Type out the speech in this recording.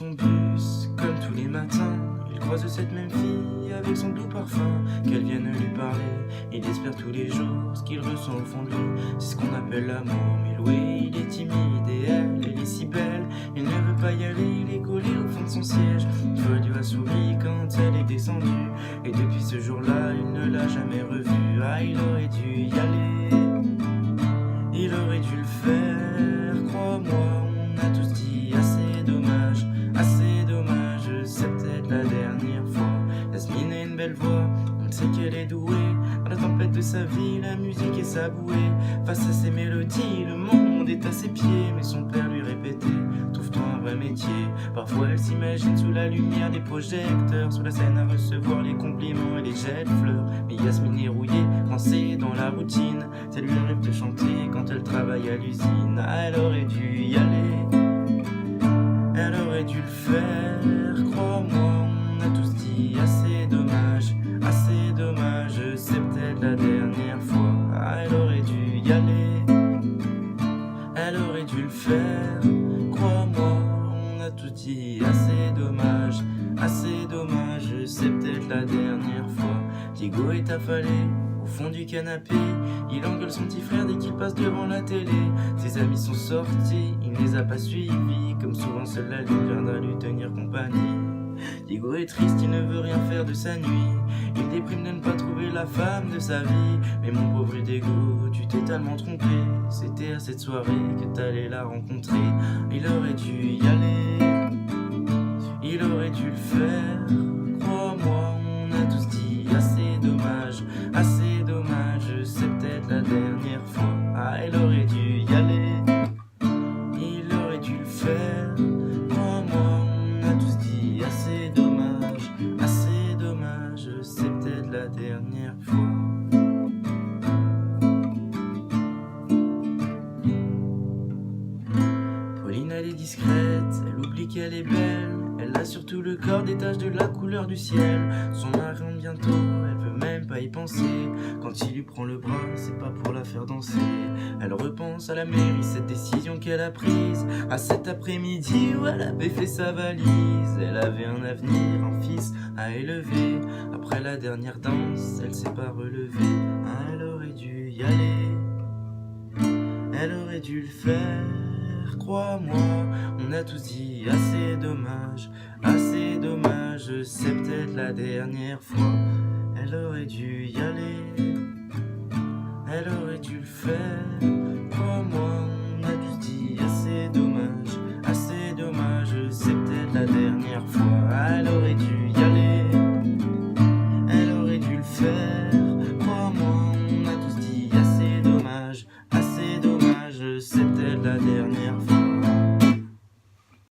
son bus, comme tous les matins, il croise cette même fille avec son doux parfum. Qu'elle vienne lui parler, il espère tous les jours ce qu'il ressent au fond de lui. C'est ce qu'on appelle l'amour, mais Louis il est timide et elle est si belle. Il ne veut pas y aller, il est collé au fond de son siège. Toi lui a souri quand elle est descendue, et depuis ce jour-là il ne l'a jamais revue. Ah, il aurait dû y aller, il aurait dû le faire, crois-moi. On a tous dit assez dommage, c'est peut-être la dernière fois. Yasmine a une belle voix, on sait qu'elle est douée. Dans la tempête de sa vie, la musique est sa bouée. Face à ses mélodies, le monde est à ses pieds. Mais son père lui répétait, trouve-toi un vrai métier. Parfois elle s'imagine sous la lumière des projecteurs, sous la scène à recevoir les compliments et les jets de fleurs. Mais Yasmine est rouillée, coincée dans la routine. Ça lui arrive de chanter quand elle travaille à l'usine. Ah, elle aurait dû y aller, elle aurait dû le faire, crois-moi. On a tous dit assez dommage, c'est peut-être la dernière fois. Ah, elle aurait dû y aller, elle aurait dû le faire, crois-moi. On a tous dit assez dommage, c'est peut-être la dernière fois. Diego est affalé au fond du canapé, il engueule son petit frère dès qu'il passe devant la télé. Ses amis sont sortis, il ne les a pas suivis. Comme souvent seule la lune viendra lui tenir compagnie. Diego est triste, il ne veut rien faire de sa nuit. Il déprime de ne pas trouver la femme de sa vie. Mais mon pauvre Diego, tu t'es tellement trompé. C'était à cette soirée que t'allais la rencontrer. Il aurait dû y aller, il aurait dû le faire, crois-moi. On a tous dit assez dommage, c'est peut-être la dernière fois. Ah, elle aurait dû y aller, il aurait dû le faire, crois-moi. On a tous dit assez dommage, c'est peut-être la dernière fois. Pauline elle est discrète, elle oublie qu'elle est belle. Elle a surtout le corps des taches de la couleur du ciel. Son mari rentre bientôt, elle veut même pas y penser. Quand il lui prend le bras, c'est pas pour la faire danser. Elle repense à la mairie, cette décision qu'elle a prise, à cet après-midi où elle avait fait sa valise. Elle avait un avenir, un fils à élever. Après la dernière danse, elle s'est pas relevée. Ah, elle aurait dû y aller, elle aurait dû le faire, crois-moi. On a tous dit assez dommage, c'est peut-être la dernière fois. Elle aurait dû y aller, elle aurait dû le faire,